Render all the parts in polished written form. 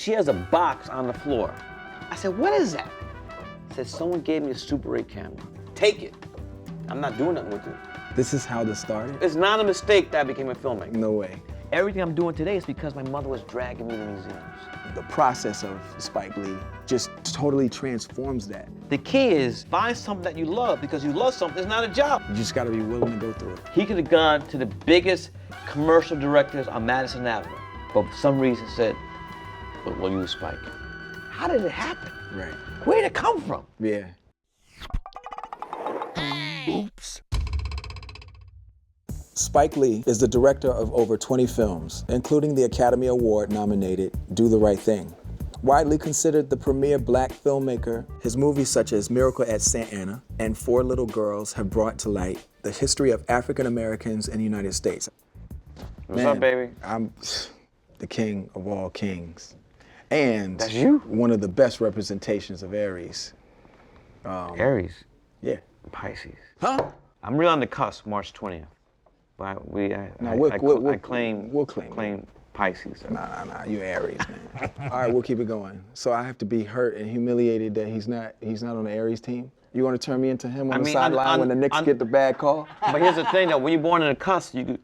She has a box on the floor. I said, what is that? She said, someone gave me a Super 8 camera. Take it. I'm not doing nothing with it. This is how this started? It's not a mistake that I became a filmmaker. No way. Everything I'm doing today is because my mother was dragging me to museums. The process of Spike Lee just totally transforms that. The key is find something that you love, because you love something, it's not a job. You just gotta be willing to go through it. He could have gone to the biggest commercial directors on Madison Avenue, but for some reason said, we'll use Spike. How did it happen? Right. Where did it come from? Yeah. Oops. Spike Lee is the director of over 20 films, including the Academy Award nominated Do the Right Thing. Widely considered the premier black filmmaker, his movies such as Miracle at St. Anna and Four Little Girls have brought to light the history of African Americans in the United States. What's up, baby? I'm the king of all kings. And that's you? One of the best representations of Aries. Aries? Yeah. Pisces. Huh? I'm real on the cusp, March 20th. But I claim Pisces. So. Nah, you Aries, man. All right, we'll keep it going. So I have to be hurt and humiliated that he's not on the Aries team? You want to turn me into him on the sideline when the Knicks get the bad call? But here's the thing, though. When you're born in the cusp, you could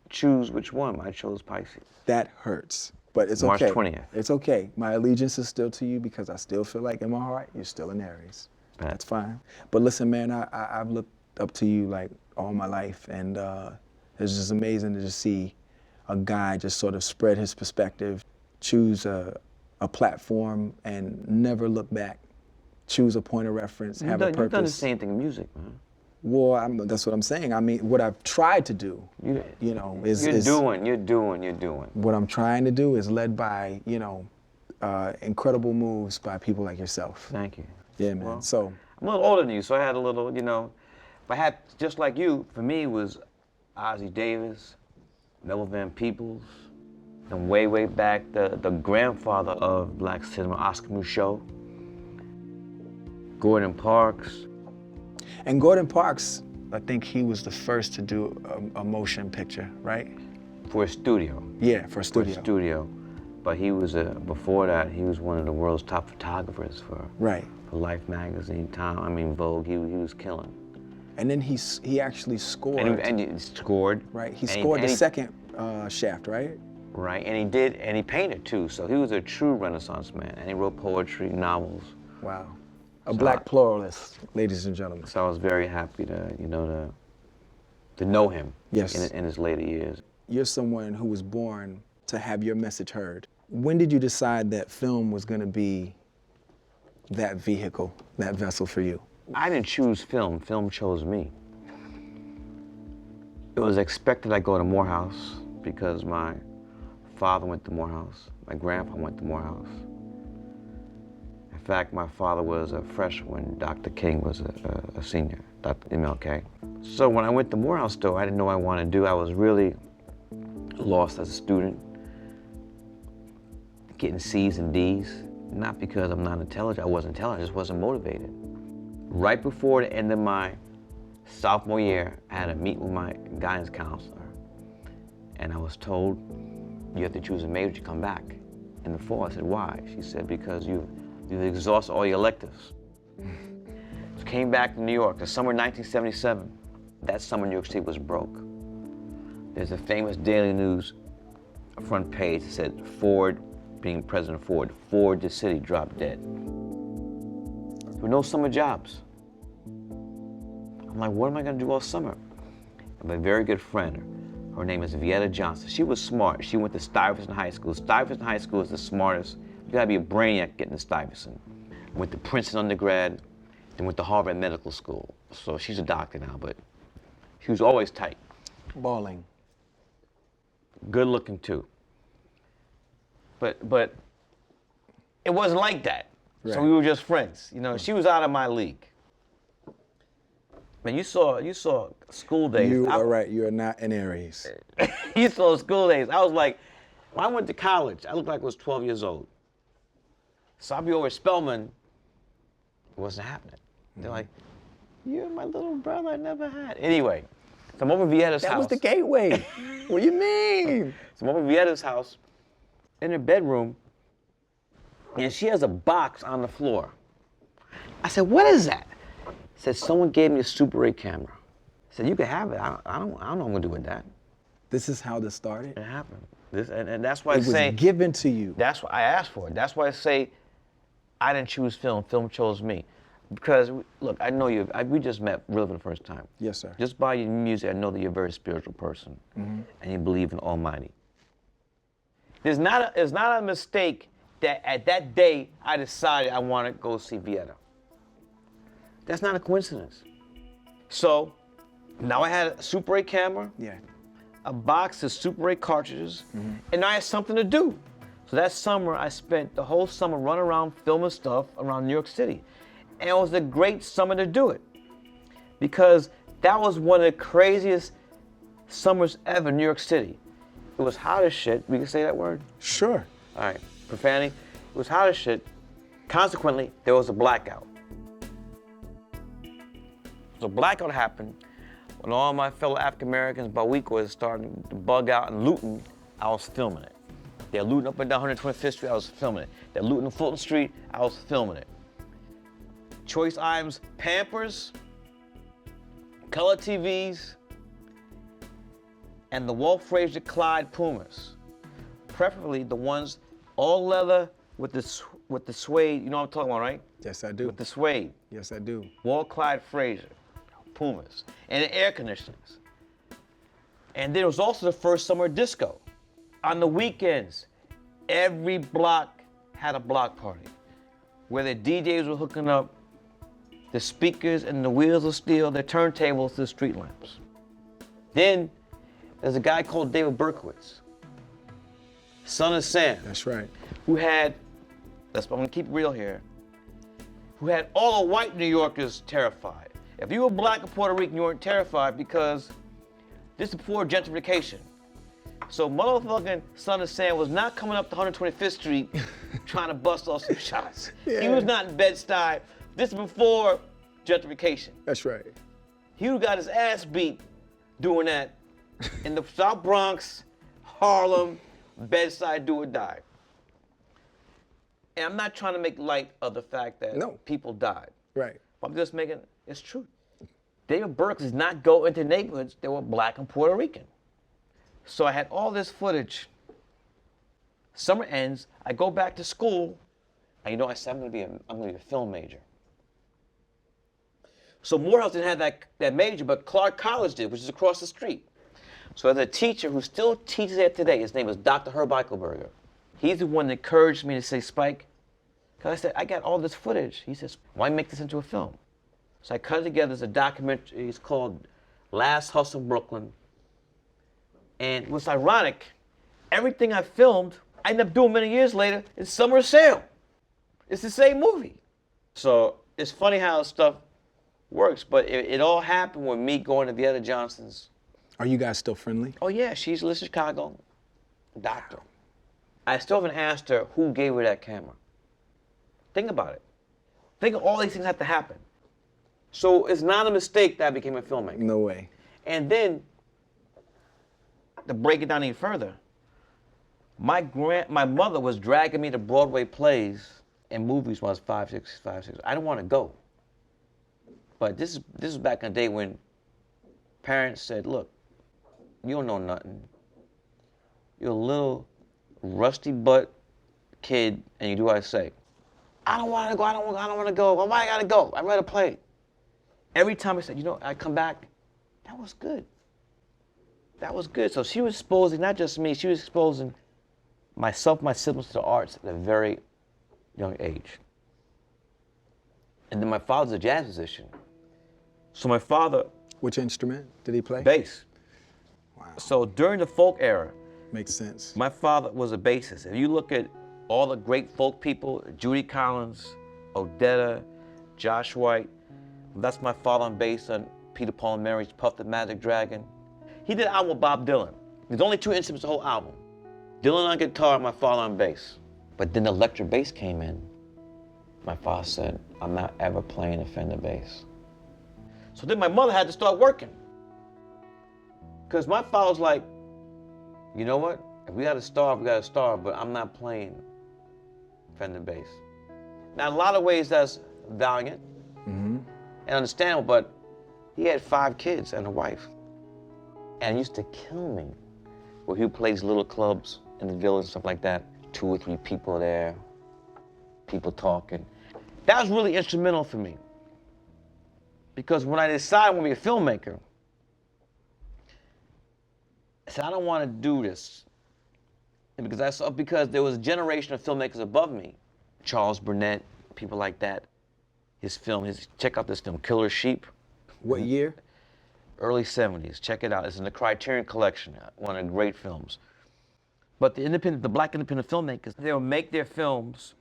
choose which one. I chose Pisces. That hurts, but it's March okay. March 20th. It's okay. My allegiance is still to you because I still feel like in my heart you're still an Aries. That's fine. But listen, man, I've looked up to you like all my life, and it's just amazing to just see a guy just sort of spread his perspective, choose a platform and never look back, choose a point of reference, have a purpose. You've done the same thing in music, man. Well, that's what I'm saying. I mean, what I've tried to do, is You're doing. What I'm trying to do is led by, incredible moves by people like yourself. Thank you. Yeah, man. Well, so I'm a little older than you, so I had a little, if I had, just like you, for me, it was Ozzie Davis, Melvin Van Peebles, and way back, the grandfather of black cinema, Oscar Micheaux, Gordon Parks. And Gordon Parks, I think he was the first to do a motion picture, right? For a studio. Yeah, for a studio. For a studio. But he was, before that, he was one of the world's top photographers for Life magazine, Vogue. He was killing. And then he actually scored. And he scored. Right, he scored the second Shaft, right? Right, and he painted too, so he was a true Renaissance man, and he wrote poetry, novels. Wow. A black pluralist, ladies and gentlemen. So I was very happy to know him. Yes. In his later years. You're someone who was born to have your message heard. When did you decide that film was going to be that vehicle, that vessel for you? I didn't choose film. Film chose me. It was expected I go to Morehouse because my father went to Morehouse. My grandpa went to Morehouse. In fact, my father was a freshman when Dr. King was a senior, Dr. MLK. So when I went to Morehouse, though, I didn't know what I wanted to do. I was really lost as a student, getting C's and D's. Not because I'm not intelligent, I wasn't intelligent, I just wasn't motivated. Right before the end of my sophomore year, I had a meeting with my guidance counselor, and I was told, you have to choose a major to come back in the fall. I said, why? She said, because you've exhausted all your electives. So came back to New York, the summer 1977. That summer, New York City was broke. There's a famous Daily News front page that said, Ford, being President Ford, the city dropped dead. There were no summer jobs. I'm like, what am I gonna do all summer? I have a very good friend. Her name is Vieta Johnson. She was smart. She went to Stuyvesant High School. Stuyvesant High School is the smartest. You gotta be a brainiac getting to Stuyvesant. Went to Princeton undergrad, then went to Harvard Medical School. So she's a doctor now, but she was always tight. Balling. Good looking too. But it wasn't like that. Right. So we were just friends. She was out of my league. Man, you saw School Days. You are right, you are not an Aries. You saw School Days. I was like, when I went to college, I looked like I was 12 years old. So I'd be over at Spelman, it wasn't happening. They're like, you're my little brother I never had. Anyway, so I'm over at Vieta's house. That was the gateway. What do you mean? So I'm over at Vieta's house, in her bedroom, and she has a box on the floor. I said, what is that? Said, someone gave me a Super 8 camera. I said, you can have it. I don't know what I'm gonna do with that. This is how this started? It happened. And that's why I It say. was given to you. That's why I asked for it. That's why I say I didn't choose film. Film chose me. Because, look, I know you, we just met really for the first time. Yes, sir. Just by your music, I know that you're a very spiritual person and you believe in Almighty. It's not a mistake that at that day I decided I want to go see Vieta. That's not a coincidence. So now I had a Super 8 camera, Yeah. a box of Super 8 cartridges, and I had something to do. So that summer, I spent the whole summer running around filming stuff around New York City. And it was a great summer to do it. Because that was one of the craziest summers ever in New York City. It was hot as shit. We can say that word? Sure. All right, profanity. It was hot as shit. Consequently, there was a blackout. So blackout happened when all my fellow African Americans by week was starting to bug out and looting. I was filming it. They're looting up and down 125th Street. I was filming it. They're looting on Fulton Street. I was filming it. Choice items: Pampers, color TVs, and the Wolf Frazier Clyde Pumas. Preferably the ones all leather with the suede. You know what I'm talking about, right? Yes, I do. With the suede. Yes, I do. Walt Clyde Frazier Pumas, and the air conditioners. And then it was also the first summer disco. On the weekends, every block had a block party where the DJs were hooking up the speakers and the wheels of steel, their turntables to the street lamps. Then there's a guy called David Berkowitz, son of Sam. That's right. Who had, I'm gonna keep it real here, who had all the white New Yorkers terrified. If you were black or Puerto Rican, you weren't terrified because this is before gentrification. So motherfucking son of Sam was not coming up to 125th Street trying to bust off some shots. Yeah. He was not in Bed-Stuy. This is before gentrification. That's right. He got his ass beat doing that in the South Bronx, Harlem, Bed-Stuy, do or die. And I'm not trying to make light of the fact that people died. Right. I'm just making, it's true. David Burke does not go into neighborhoods that were black and Puerto Rican. So I had all this footage. Summer ends, I go back to school, and you know, I said I'm gonna be a film major. So Morehouse didn't have that major, but Clark College did, which is across the street. So as a teacher who still teaches there today, his name is Dr. Herb Eichelberger. He's the one that encouraged me to say, Spike, because I said, I got all this footage. He says, why make this into a film? So I cut it together as a documentary. It's called Last Hustle in Brooklyn. And what's ironic, everything I filmed, I ended up doing many years later in Summer of Sam. It's the same movie. So it's funny how stuff works, but it all happened with me going to Vieta Johnson's. Are you guys still friendly? Oh yeah, she's in Chicago, doctor. I still haven't asked her who gave her that camera. Think about it. Think of all these things have to happen. So it's not a mistake that I became a filmmaker. No way. And then, to break it down even further, my mother was dragging me to Broadway plays and movies when I was 5, 6. I didn't want to go. But this is back in the day when parents said, look, you don't know nothing. You're a little rusty butt kid and you do what I say. I don't want to go, I don't want to go. Why I gotta go? I'd rather play. Every time I said, you know, I come back, that was good. That was good. So she was exposing, not just me, she was exposing myself, my siblings to the arts at a very young age. And then my father's a jazz musician. So my father... Which instrument did he play? Bass. Wow. So during the folk era... Makes sense. My father was a bassist. If you look at all the great folk people, Judy Collins, Odetta, Josh White, that's my father on bass on Peter Paul and Mary's Puff the Magic Dragon. He did an album with Bob Dylan. There's only 2 instruments the whole album. Dylan on guitar, my father on bass. But then the electric bass came in. My father said, I'm not ever playing a Fender bass. So then my mother had to start working. Because my father was like, you know what? If we gotta starve, we gotta starve, but I'm not playing Fender bass. Now, in a lot of ways, that's valiant and understandable, but he had 5 kids and a wife. And it used to kill me where he plays little clubs in the village and stuff like that. 2 or 3 people there, people talking. That was really instrumental for me. Because when I decided I want to be a filmmaker, I said, I don't want to do this. And because there was a generation of filmmakers above me, Charles Burnett, people like that. Check out this film, Killer Sheep. What year? Early 70s. Check it out. It's in the Criterion Collection, one of the great films. But the black independent filmmakers, they would make their films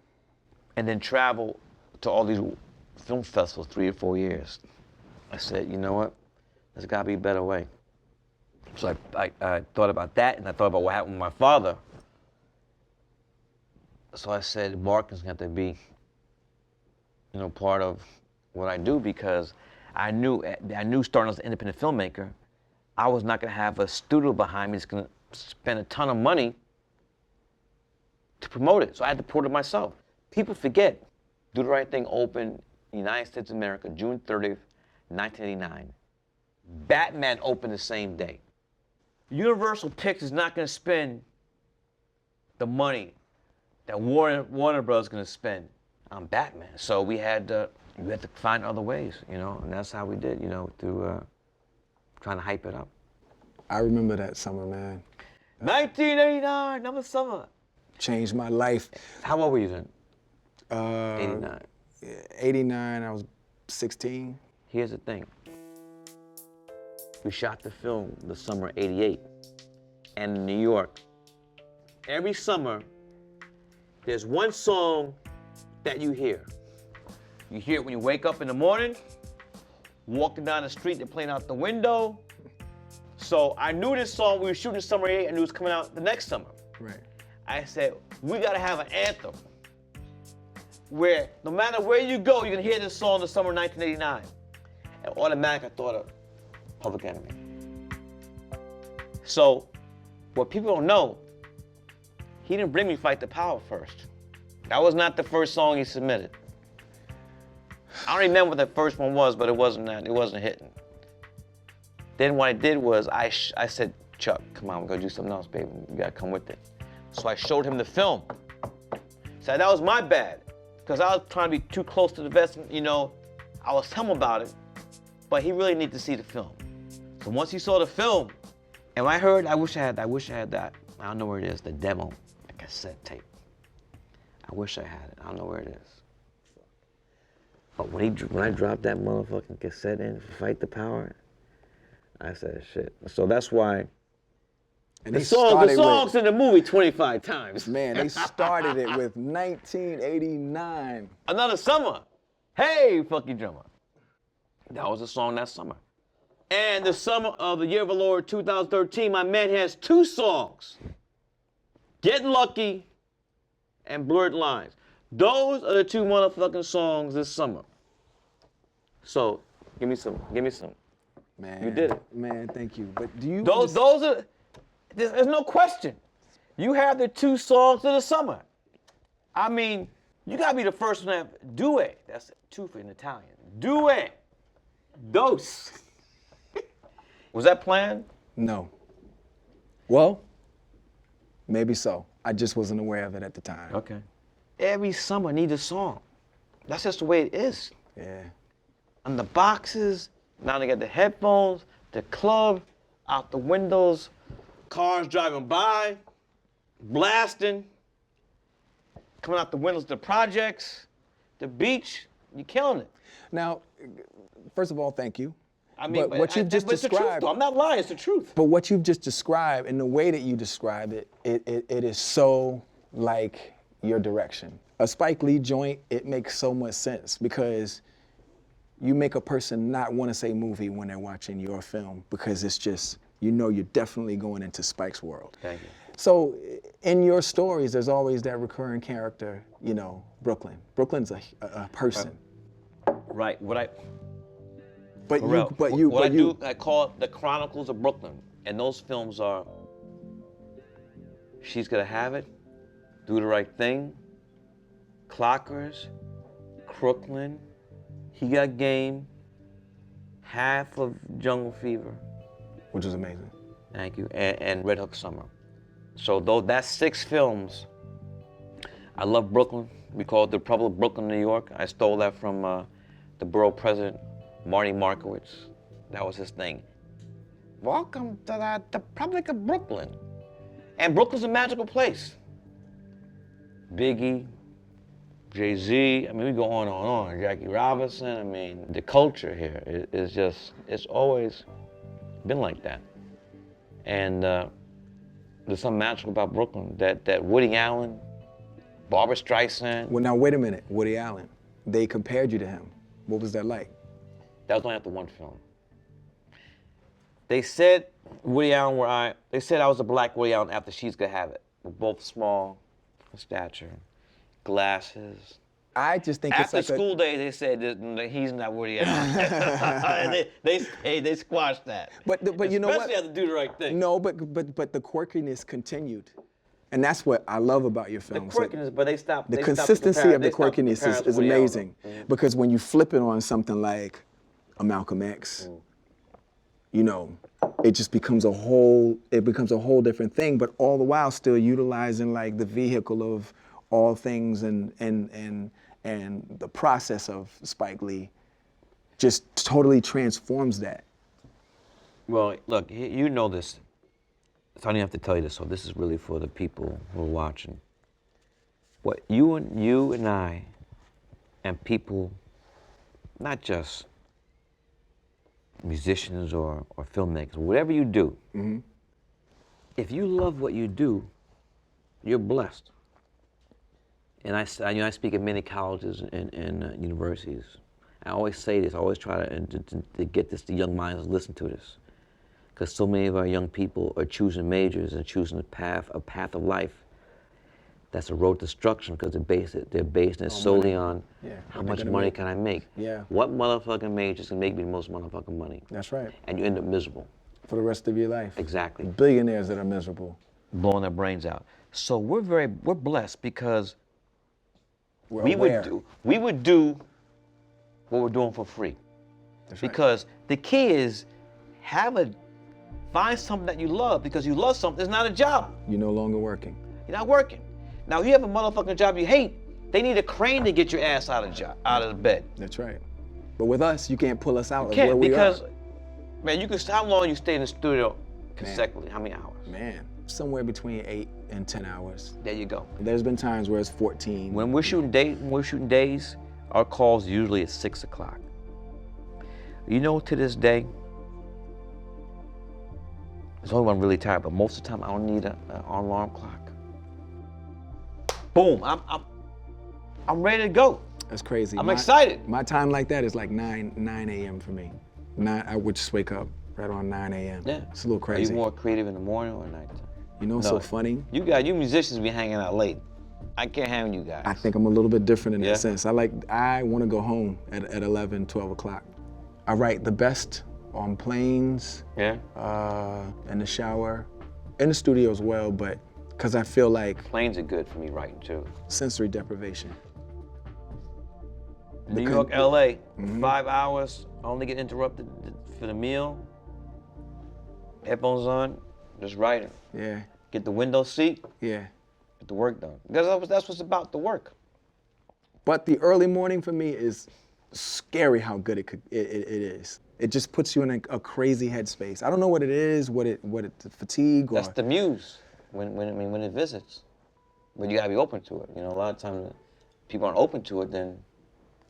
and then travel to all these film festivals 3 or 4 years. I said, you know what? There's got to be a better way. So I thought about that, and I thought about what happened with my father. So I said, marketing's got to be, part of what I do, because I knew starting as an independent filmmaker, I was not going to have a studio behind me that's going to spend a ton of money to promote it. So I had to promote it myself. People forget, Do the Right Thing opened in the United States of America, June 30th, 1989. Batman opened the same day. Universal Pictures is not going to spend the money that Warner Bros. Is going to spend on Batman. So we had to find other ways, and that's how we did, through trying to hype it up. I remember that summer, man. 1989, another summer. Changed my life. How old were you then? 89. 89, I was 16. Here's the thing. We shot the film the summer of '88, and in New York, every summer, there's one song that you hear. You hear it when you wake up in the morning, walking down the street, they're playing out the window. So I knew this song, we were shooting summer '88, and it was coming out the next summer. Right. I said, we gotta have an anthem where no matter where you go, you can hear this song in the summer of 1989. And automatically I thought of Public Enemy. So, what people don't know, he didn't bring me Fight the Power first. That was not the first song he submitted. I don't remember what the first one was, but it wasn't hitting. Then what I did was I said, Chuck, come on, we're gonna do something else, baby. You gotta come with it. So I showed him the film. So that was my bad, because I was trying to be too close to the vest, I was telling him about it, but he really needed to see the film. So once he saw the film, and I heard, I wish I had that. I don't know where it is, the demo, the cassette tape. I wish I had it, I don't know where it is. But when I dropped that motherfucking cassette in for Fight the Power, I said, shit. So that's why And the song's in the movie 25 times. Man, they started it with 1989. Another summer. Hey, fucking drummer. That was a song that summer. And the summer of the year of the Lord 2013, my man has 2 songs. Getting Lucky and Blurred Lines. Those are the 2 motherfucking songs this summer. So, give me some. Man, You did it. Man, thank you. But do you? Those are, there's no question. You have the 2 songs of the summer. I mean, you gotta be the first one to have due. That's 2 in Italian. Due. Dos. Was that planned? No. Well, maybe so. I just wasn't aware of it at the time. Okay. Every summer needs a song. That's just the way it is. Yeah. On the boxes, now they got the headphones, the club, out the windows, cars driving by, blasting, coming out the windows of the projects, the beach, you're killing it. Now, first of all, thank you. I mean, but what you've just it's the truth, described, though. I'm not lying, it's the truth. but what you've just described and the way that you describe it, it is so like your direction. A Spike Lee joint, it makes so much sense because you make a person not want to say movie when they're watching your film because it's just, you're definitely going into Spike's world. Thank you. So in your stories, there's always that recurring character, Brooklyn. Brooklyn's a person. Right, I call it the Chronicles of Brooklyn. And those films are She's Gonna Have It, Do the Right Thing, Clockers, Crooklyn, He Got Game, half of Jungle Fever. Which is amazing. Thank you, and Red Hook Summer. So though that's 6 films. I love Brooklyn. We call it the Republic of Brooklyn, New York. I stole that from the borough president, Marty Markowitz. That was his thing. Welcome to the Republic of Brooklyn. And Brooklyn's a magical place. Biggie, Jay-Z, I mean, we go on and on. Jackie Robinson, I mean, the culture here is just, it's always been like that. And there's something magical about Brooklyn, that Woody Allen, Barbra Streisand. Well, now wait a minute, Woody Allen. They compared you to him. What was that like? That was only after one film. They said Woody Allen they said I was a black Woody Allen after She's Gonna Have It. We're both small in stature, glasses. I just think After it's like school day, they said that he's not Woody Allen. they squashed that. But you know what? Especially have to do the right thing. No, but the quirkiness continued. And that's what I love about your The films. quirkiness, but they stopped. The they stopped consistency of the they stopped quirkiness comparing is to Woody Allen. amazing. Because when you flip it on something like a Malcolm X, you know, it just becomes a whole different thing, but all the while still utilizing like the vehicle of all things and the process of Spike Lee just totally transforms that. Well, look, you know this. So I don't have to tell you this, so this is really for the people who are watching. What you and I and people, not just musicians or filmmakers, whatever you do, if you love what you do, you're blessed. And I speak at many colleges and universities. I always say this, I always try to get this to young minds to listen to this. Because so many of our young people are choosing majors and choosing a path of life that's a road to destruction because they're basing it solely on how much money can I make? Yeah. What motherfucking majors can make me the most motherfucking money? That's right. And you end up miserable. For the rest of your life. Exactly. Billionaires that are miserable. Blowing their brains out. So we're blessed because we would do what we're doing for free. That's right. Because the key is find something that you love, because you love something. It's not a job. You're no longer working. You're not working. Now, if you have a motherfucking job you hate, they need a crane to get your ass out of the bed. That's right. But with us, you can't pull us out of You can't, where we because, are. man, how long you stay in the studio consecutively? How many hours? Man, somewhere between 8 and 10 hours. There you go. There's been times where it's 14. When we're shooting days, our calls usually at 6 o'clock. You know, to this day, there's only one really tired, but most of the time I don't need an alarm clock. Boom, I'm ready to go. That's crazy. I'm excited. My time like that is like 9 a.m. for me. I would just wake up right around 9 a.m. Yeah. It's a little Are crazy. you more creative in the morning or at night? You know what's so funny? You musicians be hanging out late. I can't have you guys. I think I'm a little bit different in that sense. I want to go home at 11, 12 o'clock. I write the best on planes, in the shower, in the studio as well, but because I feel like planes are good for me writing too. Sensory deprivation. New York, LA, 5 hours, I only get interrupted for the meal. Headphones on, just writing. Yeah. Get the window seat. Yeah. Get the work done. Because that's what's about, the work. But the early morning for me is scary how good it is. It just puts you in a crazy headspace. I don't know what it is, what it fatigue or. That's the muse when it visits. But you gotta be open to it. You know, a lot of times people aren't open to it, then.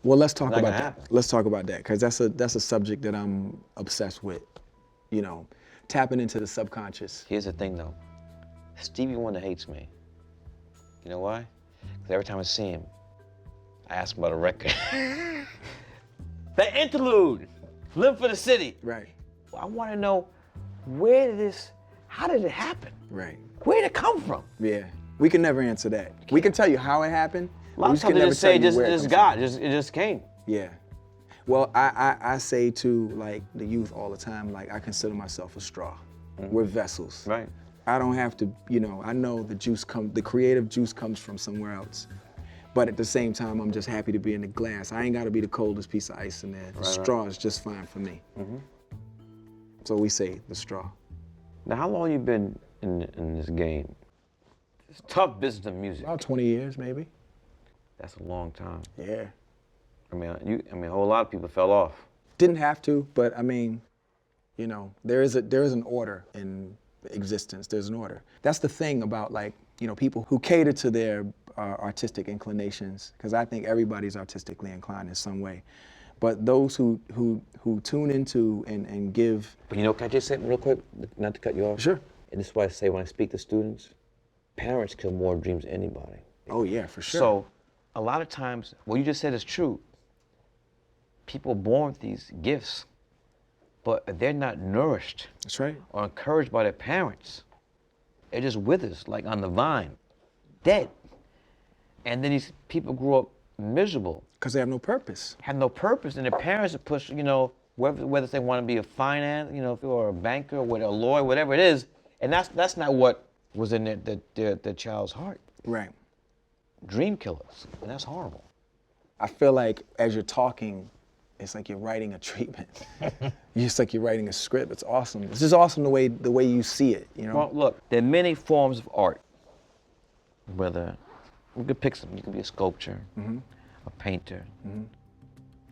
Well, let's talk about that. Happen. Let's talk about that, because that's a subject that I'm obsessed with. You know, tapping into the subconscious. Here's the thing though, Stevie Wonder hates me. You know why? Because every time I see him, I ask him about a record. That interlude, Live for the City. Right. I want to know how did it happen? Right. Where did it come from? Yeah. We can never answer that. We can tell you how it happened. A lot of times they just say it just came. Yeah. Well, I say to like the youth all the time, like I consider myself a straw. We're vessels. Right. I don't have to, I know the creative juice comes from somewhere else. But at the same time, I'm just happy to be in the glass. I ain't gotta be the coldest piece of ice in there. The straw is just fine for me. So we say the straw. Now, how long you been in this game? It's tough business of music. About 20 years, maybe. That's a long time. Yeah. I mean, a whole lot of people fell off. Didn't have to, but I mean, you know, there is an order in existence. There's an order. That's the thing about, like, you know, people who cater to their artistic inclinations, because I think everybody's artistically inclined in some way. But those who tune into and give. But you know, can I just say real quick, not to cut you off? Sure. And this is why I say when I speak to students, parents kill more dreams than anybody. Oh yeah, for sure. So, a lot of times, what you just said is true. People are born with these gifts, but they're not nourished. That's right. Or encouraged by their parents. It just withers, like on the vine, dead. And then these people grow up miserable. Because they have no purpose. Have no purpose, and their parents are pushed, you know, whether they want to be a finance, you know, or a banker, or a lawyer, whatever it is, and that's not what was in their child's heart. Right. Dream killers, and that's horrible. I feel like as you're talking, it's like you're writing a treatment. It's like you're writing a script. It's awesome. It's just awesome the way you see it, you know? Well, look, there are many forms of art. Whether, you could pick some, you could be a sculptor, a painter.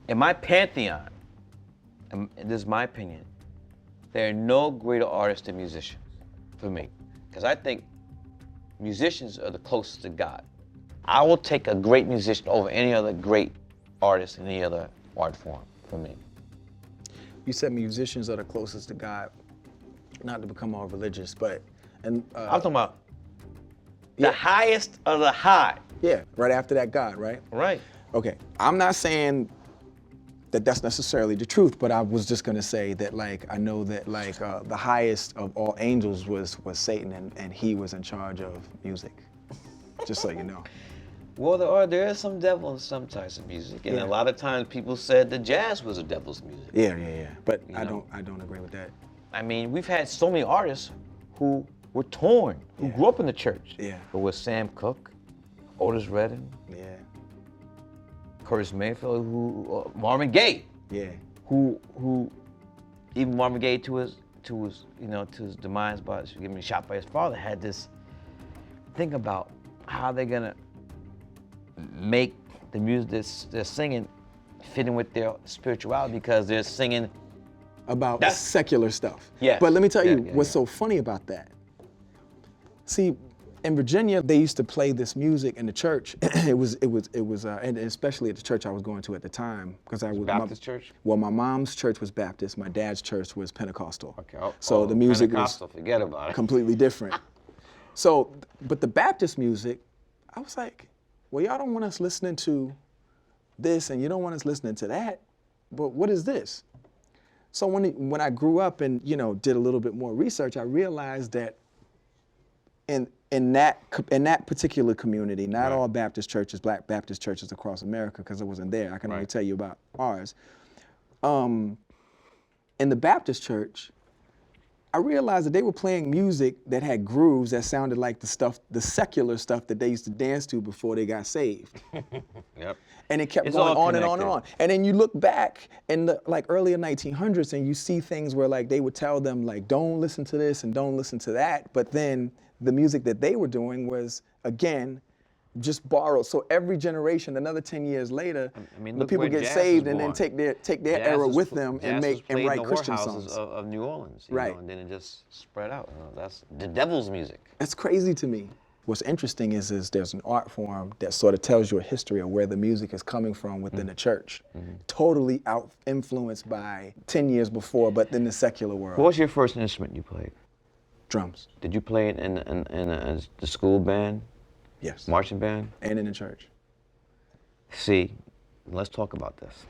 In my pantheon, and this is my opinion, there are no greater artists than musicians, for me. Because I think musicians are the closest to God. I will take a great musician over any other great artist in any other art form, for me. You said musicians are the closest to God, not to become all religious, but, and I'm talking about the highest of the high. Yeah, right after that, God, right? Right. Okay, I'm not saying that that's necessarily the truth, but I was just gonna say that, like, I know that, like, the highest of all angels was Satan, and he was in charge of music, just so you know. Well, there is some devil in some types of music, and a lot of times people said that jazz was the devil's music. Yeah. But You I know? don't agree with that. I mean, we've had so many artists who were torn, who grew up in the church. Yeah. But with Sam Cooke, Otis Redding, Yeah. Curtis Mayfield, Marvin Gaye, who even Marvin Gaye to his demise by getting shot by his father, had this thing about how they're gonna make the music they're singing fit in with their spirituality, because they're singing about secular stuff. Yes. But let me tell you what's so funny about that. See, in Virginia, they used to play this music in the church. it was, and especially at the church I was going to at the time, because I was Baptist church. Well, my mom's church was Baptist. My dad's church was Pentecostal. Okay. So the music Pentecostal, was forget about it. completely different. So, but the Baptist music, I was like, well, y'all don't want us listening to this, and you don't want us listening to that. But what is this? So when I grew up and, you know, did a little bit more research, I realized that in that particular community, not all Baptist churches, Black Baptist churches across America, because I wasn't there. I can only tell you about ours. In the Baptist church, I realized that they were playing music that had grooves that sounded like the secular stuff that they used to dance to before they got saved. Yep. And it kept going on and on and on. And then you look back in the earlier 1900s and you see things where, like, they would tell them, like, don't listen to this and don't listen to that. But then the music that they were doing was, again, just borrowed. So every generation, another 10 years later, the people get saved and then take their era with them and write Christian songs. Of New Orleans, you Right. know, and then it just spread out. You know, that's the devil's music. That's crazy to me. What's interesting is there's an art form that sort of tells you a history of where the music is coming from within the church. Totally influenced by 10 years before, but in the secular world. What was your first instrument you played? Drums. Did you play it in the school band? Yes. Marching band? And in the church. See, let's talk about this.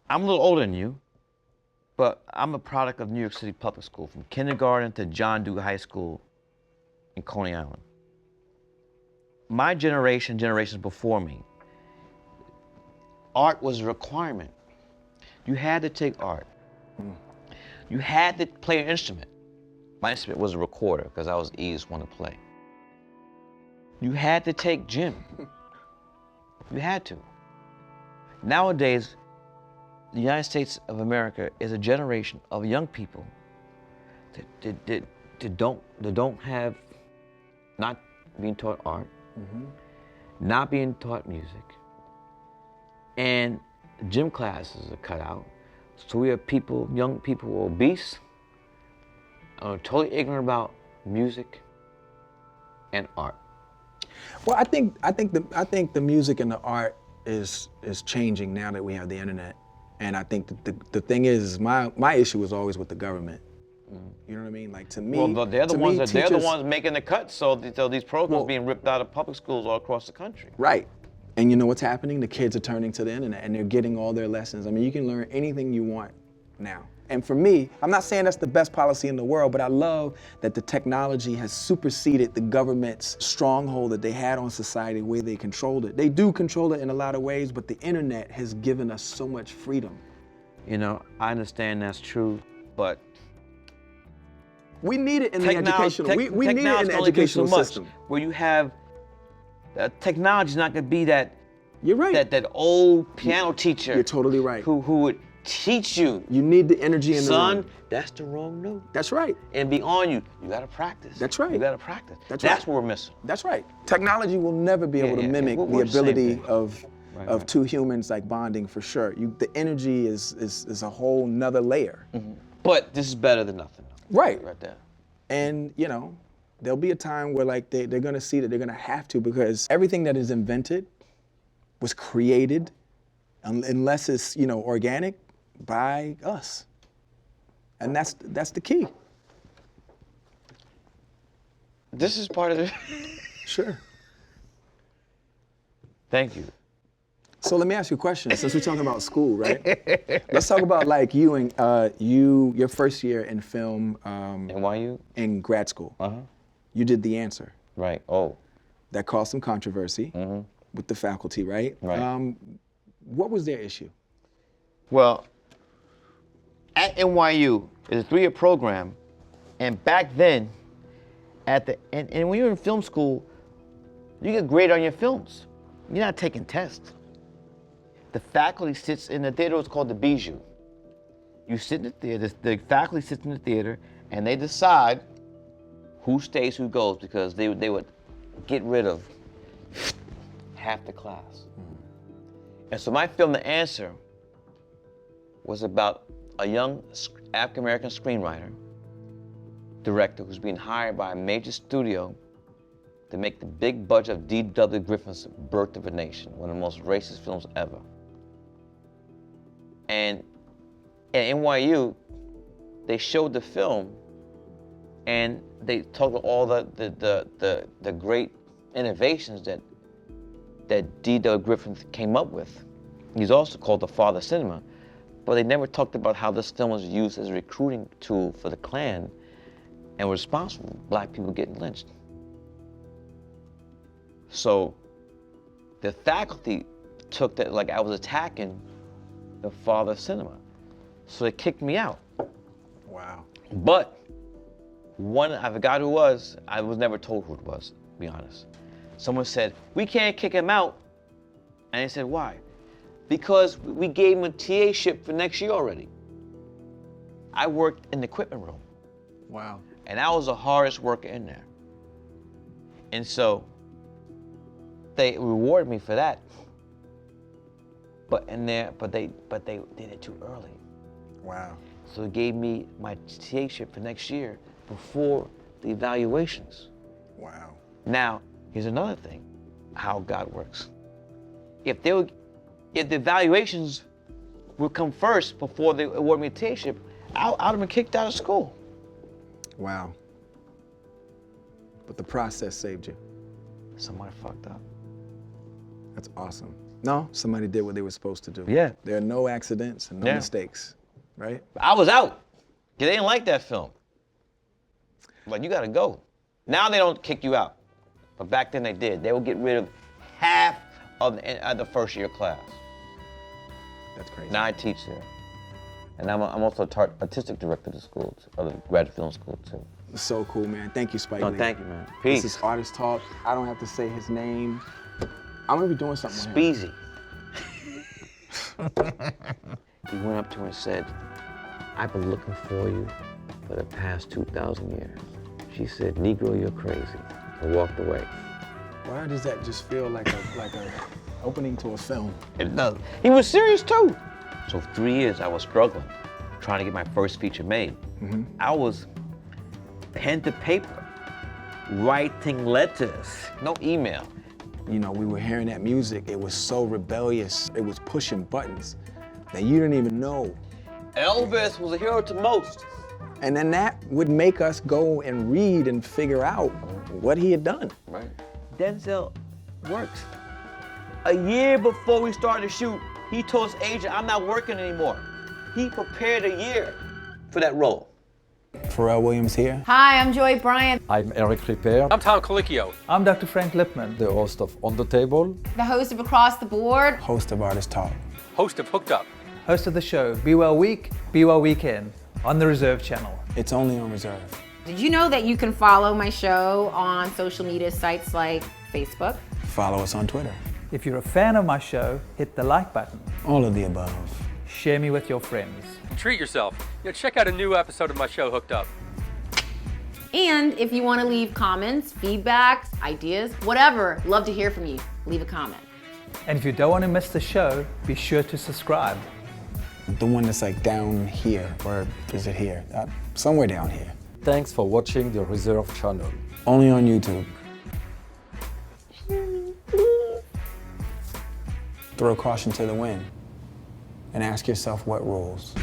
I'm a little older than you, but I'm a product of New York City Public School, from kindergarten to John Duke High School in Coney Island. My generation, generations before me, art was a requirement. You had to take art. You had to play an instrument. My instrument was a recorder, because I was the easiest one to play. You had to take gym. You had to. Nowadays, the United States of America is a generation of young people that don't have, not being taught art, not being taught music, and gym classes are cut out. So we have young people who are obese, are totally ignorant about music and art. Well, I think the music and the art is changing now that we have the internet. And I think the thing is my issue was always with the government. You know what I mean? Like, to me, well, they're the ones making the cuts. So these programs Well, being ripped out of public schools all across the country. Right. And you know what's happening? The kids are turning to the internet and they're getting all their lessons. I mean, you can learn anything you want now. And for me, I'm not saying that's the best policy in the world, but I love that the technology has superseded the government's stronghold that they had on society, the way they controlled it. They do control it in a lot of ways, but the internet has given us so much freedom. You know, I understand that's true, but we need it in the educational. We need it in the educational system. Where you have technology's not going to be that. You're right. That old piano teacher. You're totally right. Who would teach you. You need the energy in the room. Son, that's the wrong note. That's right. And be on you. You got to practice. That's right. You got to practice. That's what we're missing. That's right. Technology will never be able to mimic the ability of two humans like bonding, for sure. The energy is a whole nother layer. But this is better than nothing. Right. Right there. And, you know, there'll be a time where like they're gonna see that they're gonna have to, because everything that is invented was created, unless it's, you know, organic, by us. And that's the key. This is part of it. Sure. Thank you. So let me ask you a question, since we're talking about school, right? Let's talk about like you and your first year in film. NYU? In grad school. You did The Answer. Right. Oh. That caused some controversy with the faculty, right? Right. What was their issue? Well, at NYU, it's a 3-year program, and back then, and when you're in film school, you get graded on your films. You're not taking tests. The faculty sits in the theater, it's called the bijou. You sit in the theater, the faculty sits in the theater, and they decide who stays, who goes, because they would get rid of half the class. And so my film, The Answer, was about a young African-American screenwriter, director, who's being hired by a major studio to make the big budget of D.W. Griffin's Birth of a Nation, one of the most racist films ever. And at NYU, they showed the film, and they talked about all the great innovations that D.W. Griffin came up with. He's also called the father of cinema, but they never talked about how this film was used as a recruiting tool for the Klan and was responsible for black people getting lynched. So the faculty took that like I was attacking the father of cinema. So they kicked me out. Wow. But I forgot who it was. I was never told who it was, to be honest. Someone said, we can't kick him out. And I said, why? Because we gave him a TA-ship for next year already. I worked in the equipment room. Wow. And I was the hardest worker in there. And so they rewarded me for that. But they did it too early. Wow. So it gave me my TA-ship for next year before the evaluations. Wow. Now, here's another thing, how God works. If the evaluations would come first before they award me a TA-ship, I'd have been kicked out of school. Wow. But the process saved you. Somebody fucked up. That's awesome. No, somebody did what they were supposed to do. Yeah. There are no accidents and no mistakes, right? I was out. They didn't like that film. Like, you gotta go. Now they don't kick you out. But back then they did. They would get rid of half of the first year class. That's crazy. Now I teach there. And I'm also artistic director of the school, of the graduate film school too. So cool, man. Thank you, Spike No, Lee. thank you, man. Peace. This is Artist Talk. I don't have to say his name. I'm gonna be doing something with him. Speezy. He went up to her and said, I've been looking for you for the past 2,000 years. She said, Negro, you're crazy, and walked away. Why does that just feel like a opening to a film? It does. He was serious too. So for 3 years, I was struggling, trying to get my first feature made. I was pen to paper, writing letters, no email. You know, we were hearing that music. It was so rebellious. It was pushing buttons that you didn't even know. Elvis was a hero to most. And then that would make us go and read and figure out what he had done. Right. Denzel works. A year before we started to shoot, he told his agent, I'm not working anymore. He prepared a year for that role. Pharrell Williams here. Hi, I'm Joy Bryant, I'm Eric Ripper, I'm Tom Colicchio. I'm Dr. Frank Lipman, the host of On the Table, the host of Across the Board. Host of ARTST TLK. Host of Hooked Up. host of the show Be Well Week, Be Well Weekend on the Reserve channel. It's only on Reserve. Did you know that you can follow my show on social media sites like Facebook? Follow us on Twitter. If you're a fan of my show, hit the like button. All of the above. Share me with your friends. Treat yourself. Check out a new episode of my show, Hooked Up. And if you want to leave comments, feedbacks, ideas, whatever, love to hear from you. Leave a comment. And if you don't want to miss the show, be sure to subscribe. The one that's like down here, or is it here? Somewhere down here. Thanks for watching the Reserve channel. Only on YouTube. Throw caution to the wind and ask yourself what rules.